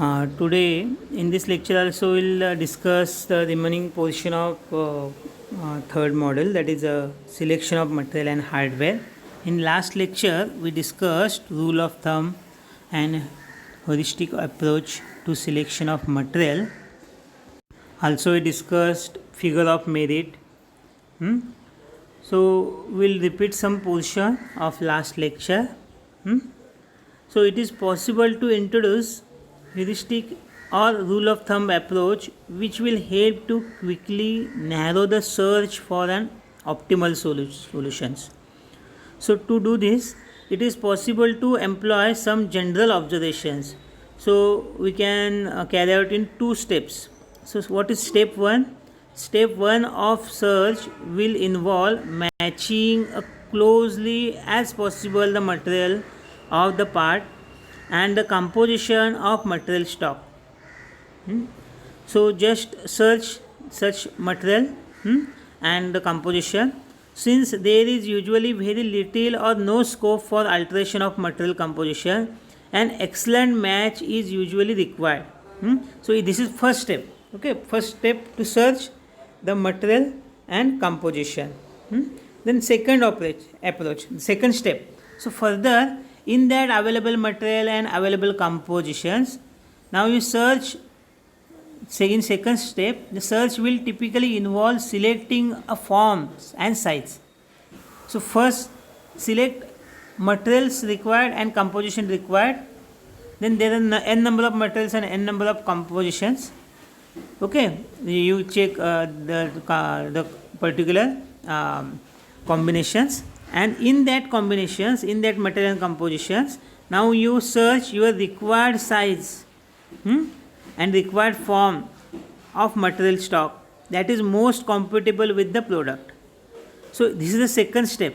Today in this lecture also we'll discuss the remaining portion of third model, that is a selection of material and hardware. In last lecture we discussed rule of thumb and heuristic approach to selection of material. Also we discussed figure of merit. So we'll repeat some portion of last lecture. So it is possible to introduce heuristic or rule of thumb approach which will help to quickly narrow the search for an optimal solutions. So to do this, it is possible to employ some general observations. So we can carry out in two steps. So what is step 1? Step 1 of search will involve matching closely as possible the material of the part and the composition of material stock. So just search such material and the composition. Since there is usually very little or no scope for alteration of material composition, an excellent match is usually required. So this is first step. Okay, first step to search the material and composition. Then second approach, second step. So further, in that available material and available compositions, now you search. In second step, the search will typically involve selecting a form and size. So first select materials required and composition required. Then there are n number of materials and n number of compositions. Okay, you check the particular combinations, and in that combinations, in that material and compositions, now you search your required size and required form of material stock that is most compatible with the product. So this is the second step.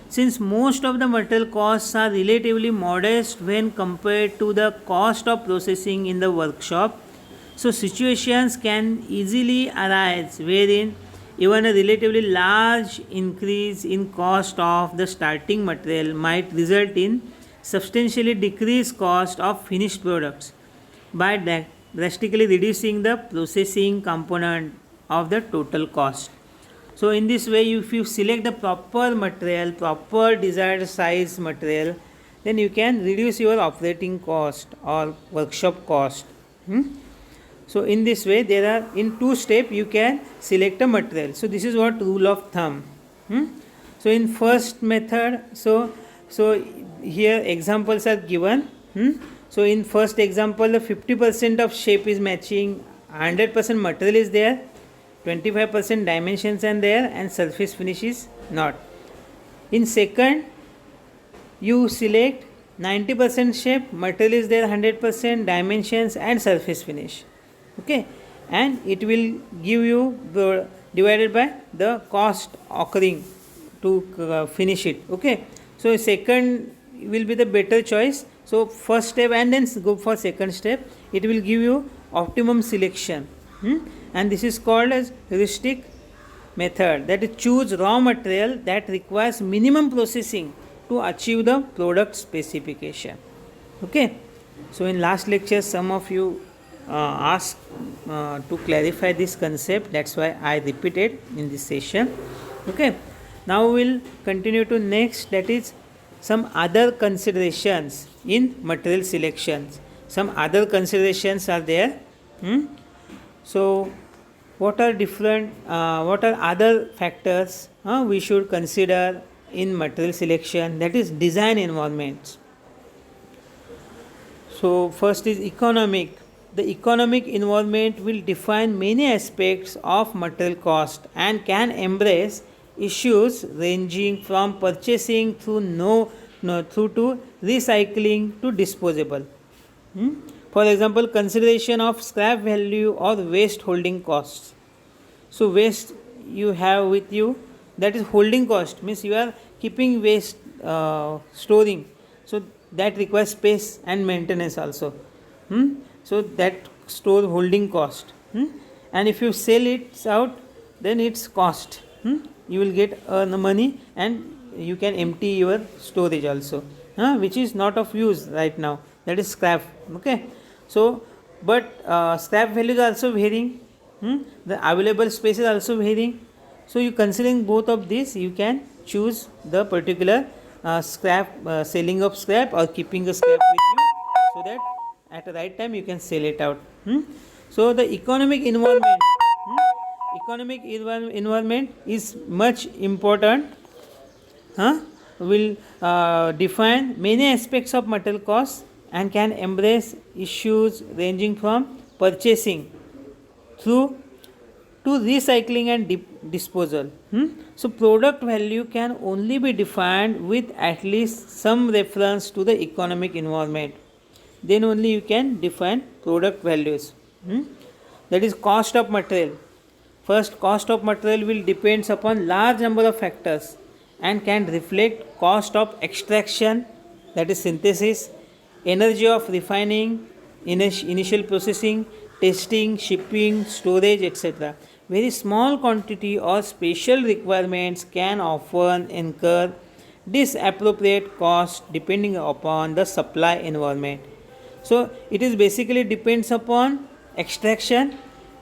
Since most of the material costs are relatively modest when compared to the cost of processing in the workshop, so situations can easily arise wherein even a relatively large increase in cost of the starting material might result in substantially decreased cost of finished products by drastically reducing the processing component of the total cost. So in this way, if you select the proper material, proper desired size material, then you can reduce your operating cost or workshop cost. So in this way, there are in two steps you can select a material. So this is what rule of thumb. So in first method, so here examples are given. So in first example, the 50% of shape is matching, 100% material is there, 25% dimensions are there, and surface finish is not. In second, you select 90% shape, material is there, 100% dimensions and surface finish. Okay, and it will give you the divided by the cost occurring to finish it. Okay, so second will be the better choice. So first step and then go for second step. It will give you optimum selection, and this is called as heuristic method. That is, choose raw material that requires minimum processing to achieve the product specification. Okay, so in last lecture some of you asked to clarify this concept. That's why I repeated in this session. Okay, now we'll continue to next, that is some other considerations in material selections. Some other considerations are there. So what are other factors we should consider in material selection? That is design environments. So first is economic. The economic environment will define many aspects of material cost and can embrace issues ranging from purchasing through to recycling to disposable. For example, consideration of scrap value or waste holding costs. So waste you have with you, that is holding cost, means you are keeping waste, storing. So that requires space and maintenance also. So that store holding cost. And if you sell it out, then it's cost. You will get the money and you can empty your storage also, which is not of use right now, that is scrap. Okay, So but scrap value is also varying. The available space is also varying. So you considering both of these, you can choose the particular scrap selling of scrap or keeping the scrap with you, so that at the right time you can sell it out. So the economic environment, environment is much important. Will define many aspects of material costs and can embrace issues ranging from purchasing through to recycling and disposal. So product value can only be defined with at least some reference to the economic environment. Then only you can define product values. That is cost of material. First, cost of material will depends upon large number of factors and can reflect cost of extraction, that is synthesis, energy of refining, initial processing, testing, shipping, storage, etc. Very small quantity or special requirements can often incur disappropriate cost depending upon the supply environment. So it is basically depends upon extraction,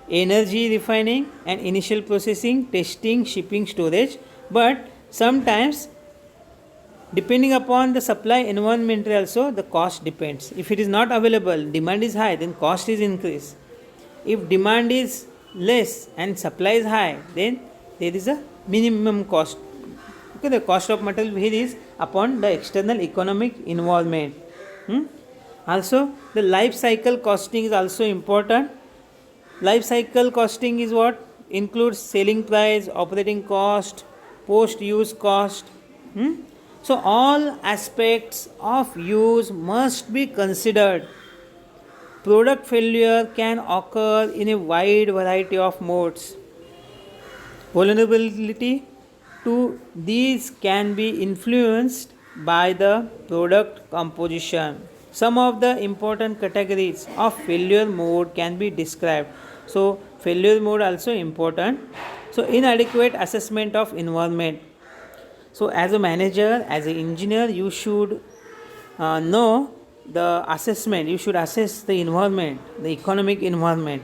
energy refining and initial processing, testing, shipping, storage, but sometimes depending upon the supply environment also the cost depends. If it is not available, demand is high, then cost is increased. If demand is less and supply is high, then there is a minimum cost. Okay, the cost of material varies upon the external economic environment. Also, the life cycle costing is also important. Life cycle costing is what? Includes selling price, operating cost, post use cost. So all aspects of use must be considered. Product failure can occur in a wide variety of modes. Vulnerability to these can be influenced by the product composition. Some of the important categories of failure mode can be described. So failure mode also important. So inadequate assessment of environment. So as a manager, as an engineer, you should know the assessment. You should assess the environment, the economic environment,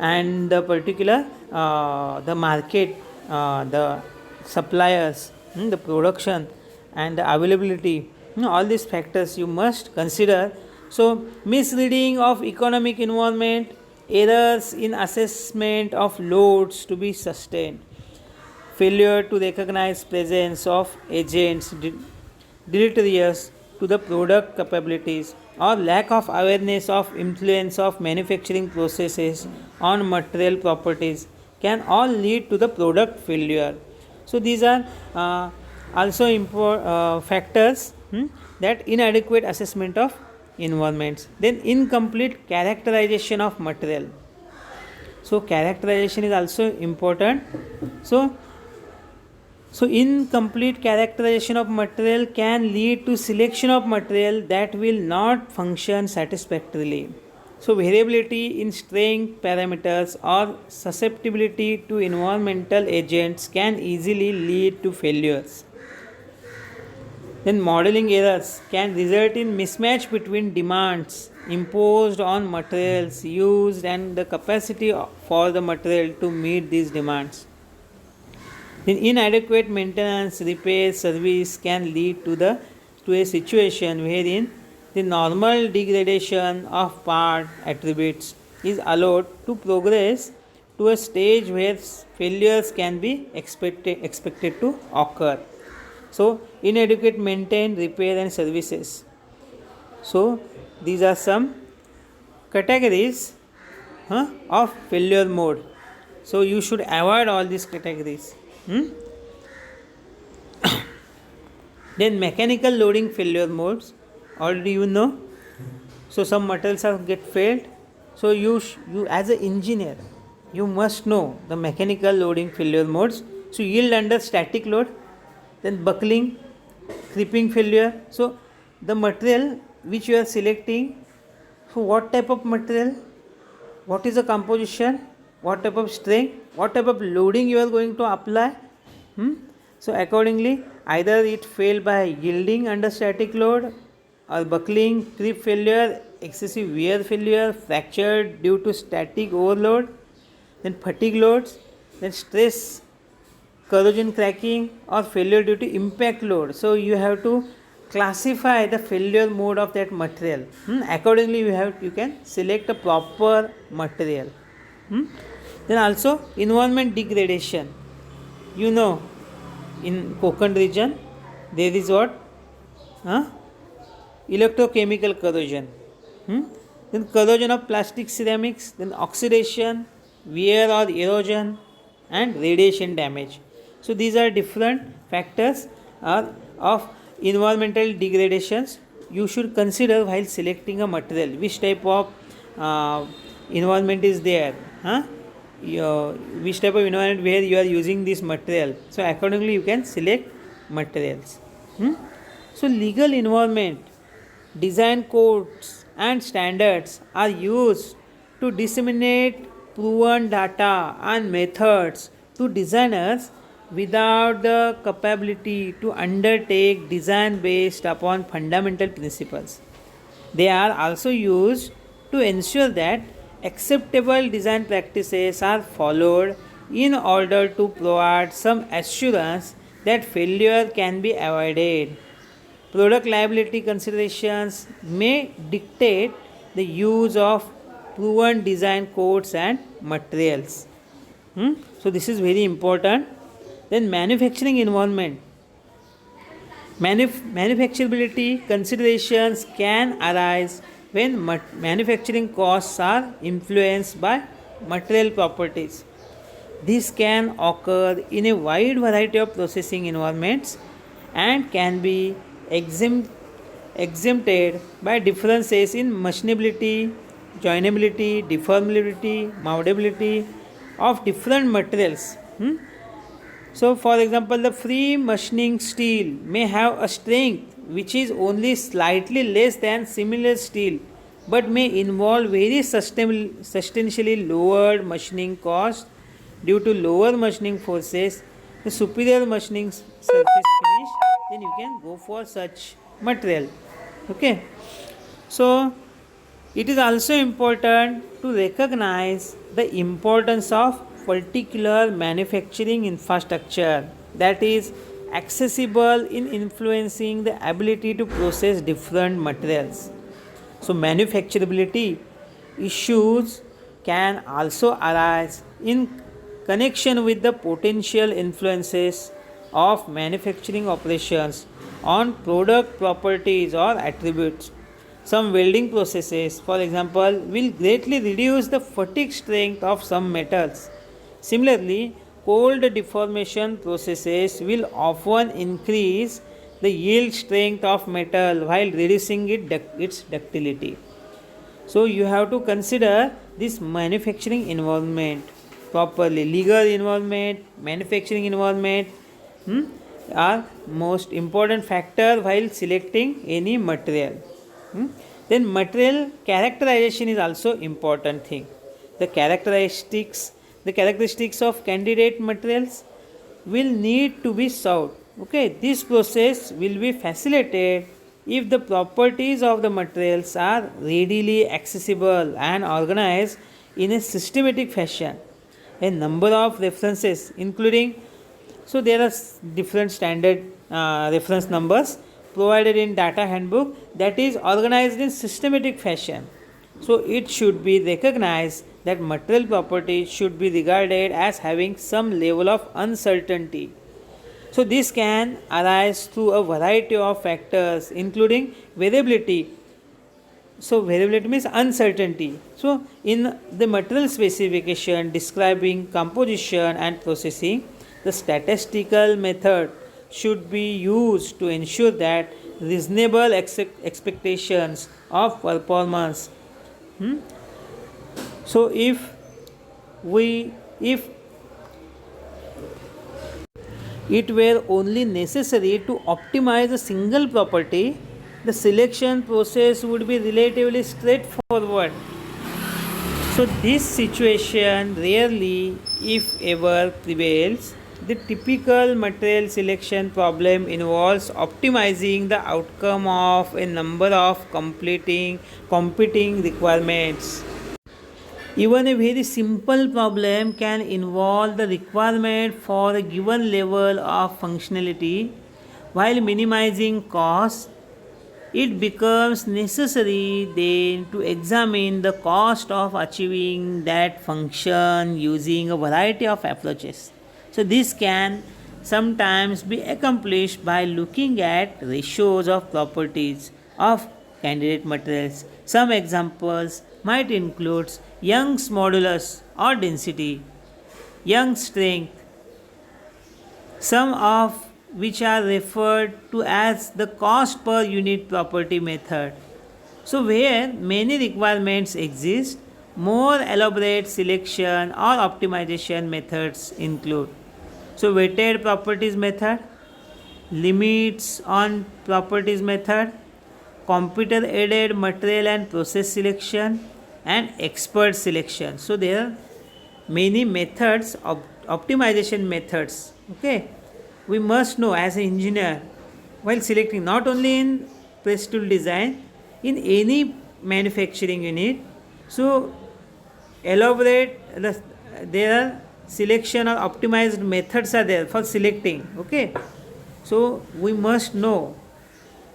and the particular the market, the suppliers, the production and the availability. All these factors you must consider. So misreading of economic environment, errors in assessment of loads to be sustained, failure to recognize presence of agents deleterious to the product capabilities, or lack of awareness of influence of manufacturing processes on material properties can all lead to the product failure. So these are also factors that inadequate assessment of environments. Then incomplete characterization of material. So characterization is also important. So incomplete characterization of material can lead to selection of material that will not function satisfactorily. So variability in strength parameters or susceptibility to environmental agents can easily lead to failures. Then modeling errors can result in mismatch between demands imposed on materials used and the capacity for the material to meet these demands. Then inadequate maintenance, repair, service can lead to a situation wherein the normal degradation of part attributes is allowed to progress to a stage where failures can be expected to occur. So inadequate maintain, repair and services. So these are some categories of failure mode. So you should avoid all these categories. Then mechanical loading failure modes, already you know. So some materials are get failed. So you as an engineer, you must know the mechanical loading failure modes. So yield under static load, then buckling, creeping failure. So the material which you are selecting, so what type of material, what is the composition, what type of strength, what type of loading you are going to apply. So accordingly, either it failed by yielding under static load or buckling, creep failure, excessive wear failure, fracture due to static overload, then fatigue loads, then stress, corrosion cracking, or failure due to impact load. So you have to classify the failure mode of that material. Accordingly, you can select a proper material. Then also environment degradation. You know, in Konkan region there is what? Electrochemical corrosion. Then corrosion of plastic ceramics, then oxidation, wear or erosion, and radiation damage. So these are different factors of environmental degradations you should consider while selecting a material. Which type of environment is there? Which type of environment where you are using this material? So accordingly you can select materials. So legal environment, design codes and standards are used to disseminate proven data and methods to designers without the capability to undertake design based upon fundamental principles. They are also used to ensure that acceptable design practices are followed in order to provide some assurance that failure can be avoided. Product liability considerations may dictate the use of proven design codes and materials. So this is very important. Then manufacturing environment. Manufacturability considerations can arise when manufacturing costs are influenced by material properties. This can occur in a wide variety of processing environments and can be exempted by differences in machinability, joinability, deformability, moldability of different materials. So for example, the free machining steel may have a strength which is only slightly less than similar steel, but may involve very substantially lowered machining cost due to lower machining forces, the superior machining surface finish. Then you can go for such material. Okay. So it is also important to recognize the importance of particular manufacturing infrastructure that is accessible in influencing the ability to process different materials. So manufacturability issues can also arise in connection with the potential influences of manufacturing operations on product properties or attributes. Some welding processes, for example, will greatly reduce the fatigue strength of some metals. Similarly, cold deformation processes will often increase the yield strength of metal while reducing its ductility. So you have to consider this manufacturing environment properly. Legal environment, manufacturing environment are most important factor while selecting any material. Then material characterization is also important thing. The characteristics of candidate materials will need to be sought. Okay, this process will be facilitated if the properties of the materials are readily accessible and organized in a systematic fashion. A number of references including, so there are different standard reference numbers provided in data handbook that is organized in systematic fashion. So it should be recognized that material properties should be regarded as having some level of uncertainty. So this can arise through a variety of factors including variability. So variability means uncertainty. So in the material specification describing composition and processing, the statistical method should be used to ensure that reasonable expectations of performance. So if it were only necessary to optimize a single property, the selection process would be relatively straightforward. So this situation rarely, if ever, prevails The typical material selection problem involves optimizing the outcome of a number of competing requirements. Even a very simple problem can involve the requirement for a given level of functionality. While minimizing costs, it becomes necessary then to examine the cost of achieving that function using a variety of approaches. So, this can sometimes be accomplished by looking at ratios of properties of candidate materials. Some examples might include Young's modulus or density, Young's strength, some of which are referred to as the cost per unit property method. So, where many requirements exist, more elaborate selection or optimization methods include. So, weighted properties method, limits on properties method, computer aided material and process selection, and expert selection. So, there are many methods of optimization methods. Okay, we must know as an engineer while selecting not only in press tool design, in any manufacturing unit. So, elaborate there are selection or optimized methods are there for selecting. Okay, so we must know,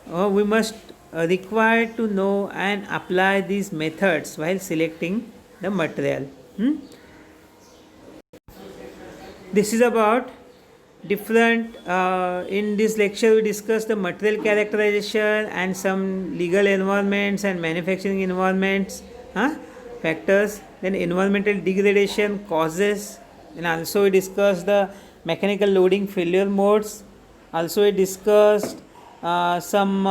we must require to know and apply these methods while selecting the material. This is about different in this lecture we discussed the material characterization and some legal environments and manufacturing environments factors, then environmental degradation causes, and also we discussed the mechanical loading failure modes. Also we discussed some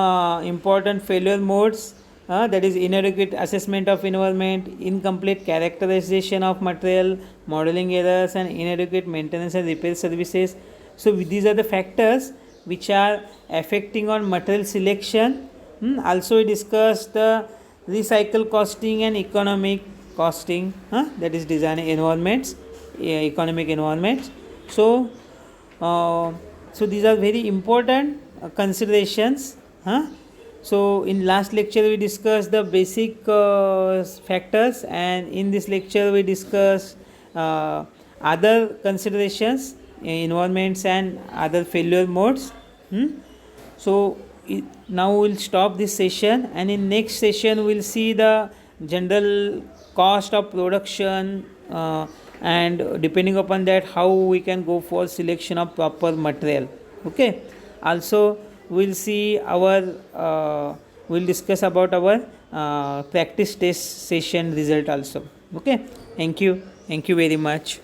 important failure modes, that is inadequate assessment of environment, incomplete characterization of material, modeling errors, and inadequate maintenance and repair services. So these are the factors which are affecting on material selection. Also we discussed the recycle costing and economic costing, that is design environments, economic environments. So so these are very important considerations. So in last lecture we discussed the basic factors, and in this lecture we discussed other considerations, environments and other failure modes. So now we'll stop this session, and in next session we'll see the general cost of production, and depending upon that how we can go for selection of proper material. Okay, also we'll see our we'll discuss about our practice test session result also. Okay, thank you very much.